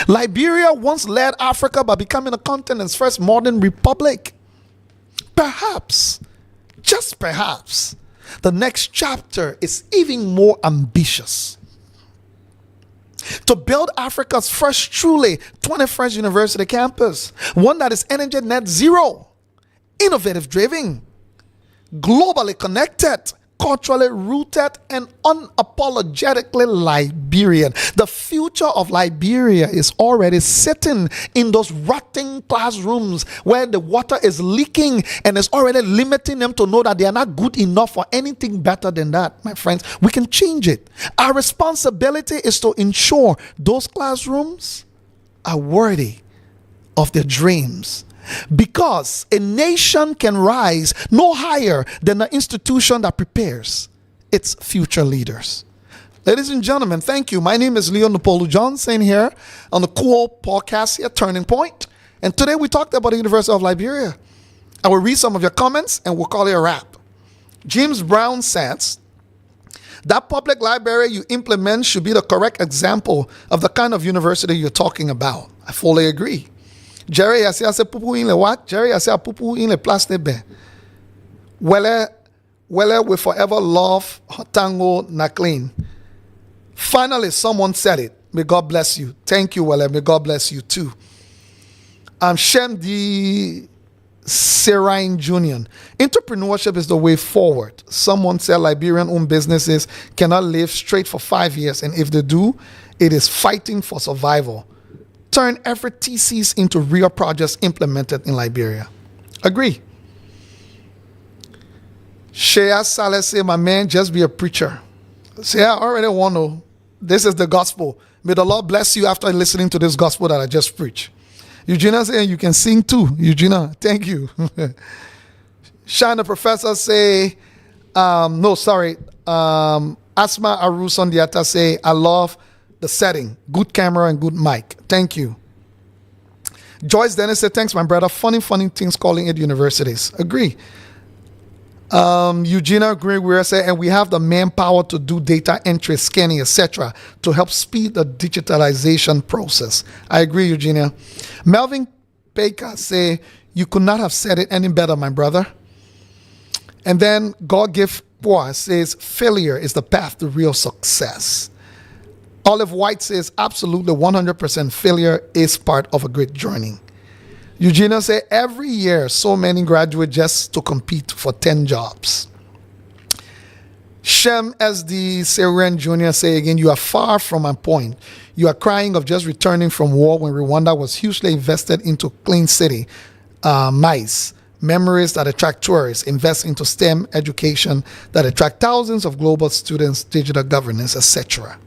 Liberia once led Africa by becoming the continent's first modern republic. Perhaps, just perhaps, the next chapter is even more ambitious. To build Africa's first truly 21st university campus, one that is energy net zero, innovative driven, globally connected, culturally rooted, and unapologetically Liberian. The future of Liberia is already sitting in those rotting classrooms where the water is leaking and is already limiting them to know that they are not good enough for anything better than that. My friends, we can change it. Our responsibility is to ensure those classrooms are worthy of their dreams. Because a nation can rise no higher than the institution that prepares its future leaders. Ladies and gentlemen, thank you. My name is Leo Napolu Johnson here on the KUWOO podcast here, Turning Point. And today we talked about the University of Liberia. I will read some of your comments and we'll call it a wrap. James Brown says, that public library you implement should be the correct example of the kind of university you're talking about. I fully agree. Jerry, I say pupu in le what? Jerry, I say pupu in le plastic be. Wele we forever love tango na clean. Finally, someone said it. May God bless you. Thank you, Wele. May God bless you too. Shem di Serine Junior. Entrepreneurship is the way forward. Someone said Liberian-owned businesses cannot live straight for 5 years, and if they do, it is fighting for survival. Turn every thesis into real projects implemented in Liberia. Agree. Shea Saleh say, my man, just be a preacher. Say, I already want to. This is the gospel. May the Lord bless you after listening to this gospel that I just preached. Eugenia saying you can sing too. Eugenia, thank you. Shana Professor say, Asma Aruson Diata say, I love the setting, good camera and good mic. Thank you. Joyce Dennis said, thanks, my brother. Funny things calling it universities. Agree. Eugenia Greer said, and we have the manpower to do data entry, scanning, etc., to help speed the digitalization process. I agree, Eugenia. Melvin Baker say, you could not have said it any better, my brother. And then God Give Bois says, failure is the path to real success. Olive White says, absolutely 100% failure is part of a great journey. Eugenia said, every year, so many graduate just to compete for 10 jobs. Shem SD Seren Jr. say again, you are far from my point. You are crying of just returning from war when Rwanda was hugely invested into clean city, mice, memories that attract tourists, invest into STEM education that attract thousands of global students, digital governance, etc.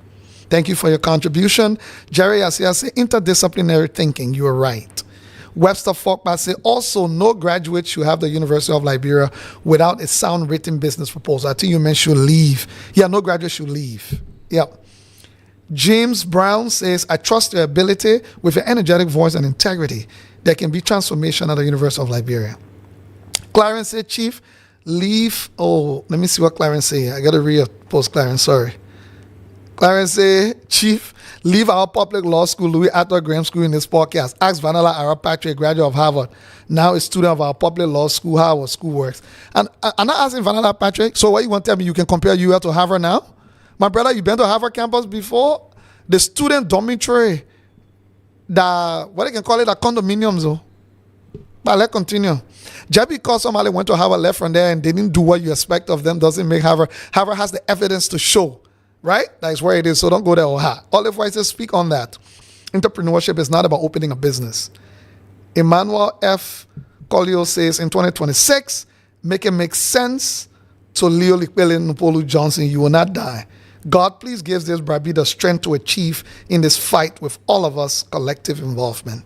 Thank you for your contribution. Jerry Asia say, interdisciplinary thinking, you are right. Webster Falkman say, also no graduate should have the University of Liberia without a sound written business proposal. I think you meant should leave. Yeah, no graduate should leave. Yeah. James Brown says, I trust your ability with your energetic voice and integrity. There can be transformation at the University of Liberia. Clarence said, Chief, leave. Oh, let me see what Clarence say. I got to read a post, Clarence. Sorry. Clarence say, Chief, leave our public law school, Louis Arthur Graham School in this podcast. Ask Vanilla Arapatrick, graduate of Harvard, now a student of our public law school, how our school works. And I'm not asking Vanilla Patrick, so what you want to tell me, you can compare UL to Harvard now? My brother, you been to Harvard campus before? The student dormitory, what they can call it, a condominium, though. But let's continue. Just because somebody went to Harvard, left from there, and they didn't do what you expect of them, doesn't make Harvard. Harvard has the evidence to show, right? That's where it is, so don't go there. Olive White says, speak on that. Entrepreneurship is not about opening a business. Emmanuel F. Collier says, in 2026, make it make sense to Leo Likwele Nupolu Johnson, you will not die. God, please give this Brabi the strength to achieve in this fight with all of us collective involvement.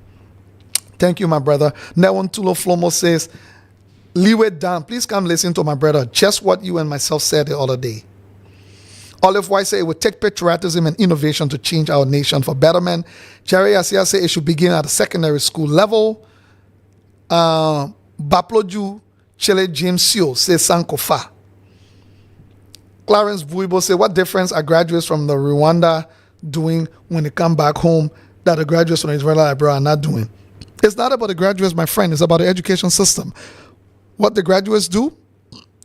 Thank you, my brother. Newon Tulo Flomo says, Liwe Dan, please come listen to my brother. Just what you and myself said the other day. Olive White said it would take patriotism and innovation to change our nation for betterment. Jerry Asia said it should begin at the secondary school level. Baploju Chile James Sio says Sankofa. Clarence Buibo said, what difference are graduates from the Rwanda doing when they come back home that the graduates from the Israeli Liberia are not doing? It's not about the graduates, my friend. It's about the education system. What the graduates do,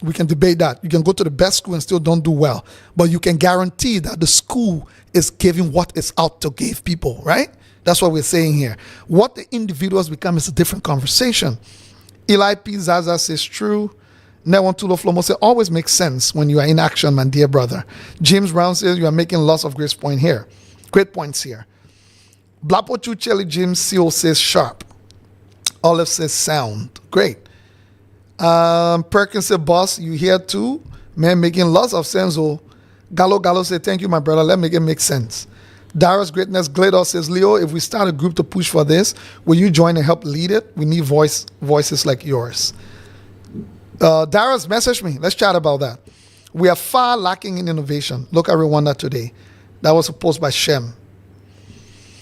we can debate that. You can go to the best school and still don't do well. But you can guarantee that the school is giving what it's out to give people, right? That's what we're saying here. What the individuals become is a different conversation. Eli P. Zaza says true. Newon Tulo Flomo says always makes sense when you are in action, my dear brother. James Brown says you are making lots of great points here. Blapochu Chelly James Seal says sharp. Olive says sound. Great. Perkins said, boss, you here too? Man, making lots of sense. Oh, Gallo said, thank you, my brother. Let me make it make sense. Dara's Greatness Glador says, Leo, if we start a group to push for this, will you join and help lead it? We need voices like yours. Dara's messaged me. Let's chat about that. We are far lacking in innovation. Look at Rwanda today. That was a post by Shem.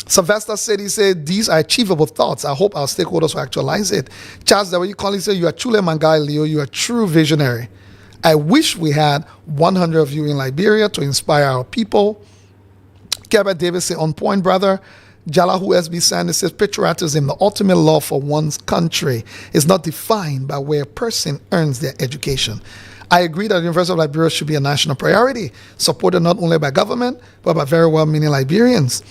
Sylvester said, he said, these are achievable thoughts. I hope our stakeholders will actualize it. Charles, the way you call it, said, you are truly my guy, Leo. You are a true visionary. I wish we had 100 of you in Liberia to inspire our people. Kevin Davis said, on point, brother. Jalahu SB Sanders says, patriotism, the ultimate law for one's country, is not defined by where a person earns their education. I agree that the University of Liberia should be a national priority, supported not only by government, but by very well-meaning Liberians.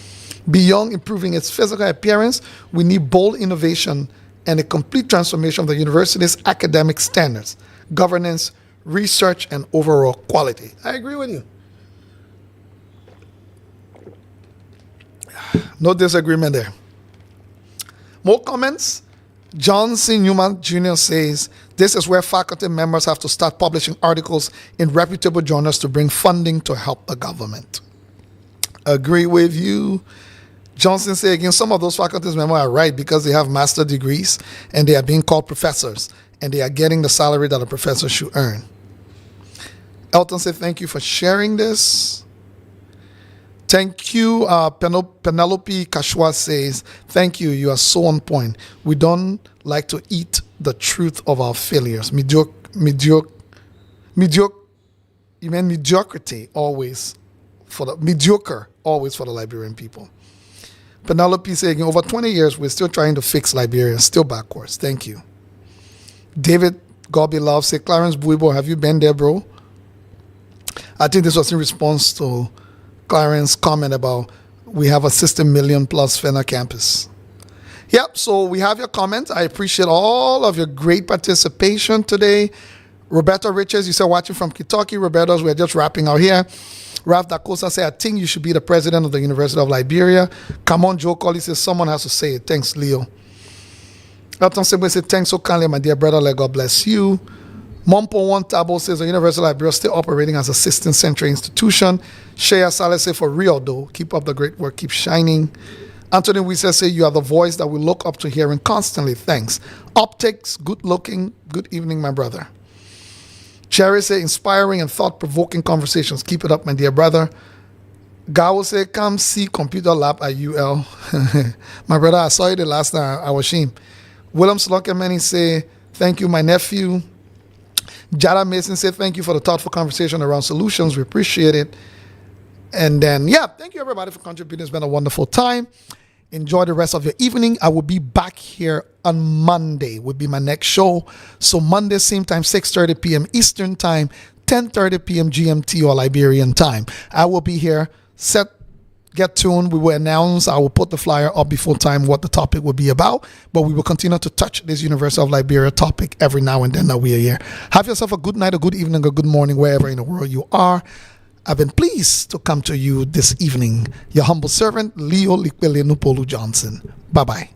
Beyond improving its physical appearance, we need bold innovation and a complete transformation of the university's academic standards, governance, research, and overall quality. I agree with you. No disagreement there. More comments? John C. Newman Jr. says, this is where faculty members have to start publishing articles in reputable journals to bring funding to help the government. Agree with you. Johnson said again, some of those faculty members are right because they have master's degrees and they are being called professors and they are getting the salary that a professor should earn. Elton said, thank you for sharing this. Thank you. Penelope Kashwa says, thank you. You are so on point. We don't like to eat the truth of our failures. Mediocrity always for the mediocre, always for the Liberian people. Penelope saying, over 20 years, we're still trying to fix Liberia, still backwards. Thank you. David Godbeloved said, Clarence Buibo, have you been there, bro? I think this was in response to Clarence's comment about we have a 60 million plus Fenner campus. Yep, so we have your comments. I appreciate all of your great participation today. Roberto Richards, you said watching from Kentucky. Roberto, we're just wrapping out here. Ralph Dakosa said, I think you should be the president of the University of Liberia. Come on, Joe Colley says, someone has to say it. Thanks, Leo. Elton Sebe said, thanks so kindly, my dear brother. Let God bless you. Mompo One Tabo says, the University of Liberia is still operating as a 16th century institution. Shea Saleh said, for real though, keep up the great work, keep shining. Anthony Wisa said, you are the voice that we look up to hearing constantly. Thanks. Optics, good looking. Good evening, my brother. Cherry said, inspiring and thought-provoking conversations. Keep it up, my dear brother. Gao said, come see computer lab at UL. My brother, I saw you the last time. I was ashamed. William Slockerman said, thank you, my nephew. Jada Mason said, thank you for the thoughtful conversation around solutions. We appreciate it. And then, thank you everybody for contributing. It's been a wonderful time. Enjoy the rest of your evening. I will be back here on Monday, would be my next show. So Monday, same time, 6:30 p.m. Eastern time, 10:30 p.m. GMT or Liberian time. I will be here. Get tuned. We will announce. I will put the flyer up before time what the topic will be about. But we will continue to touch this University of Liberia topic every now and then that we are here. Have yourself a good night, a good evening, a good morning, wherever in the world you are. I've been pleased to come to you this evening. Your humble servant, Leo Likwele Nupolu Johnson. Bye-bye.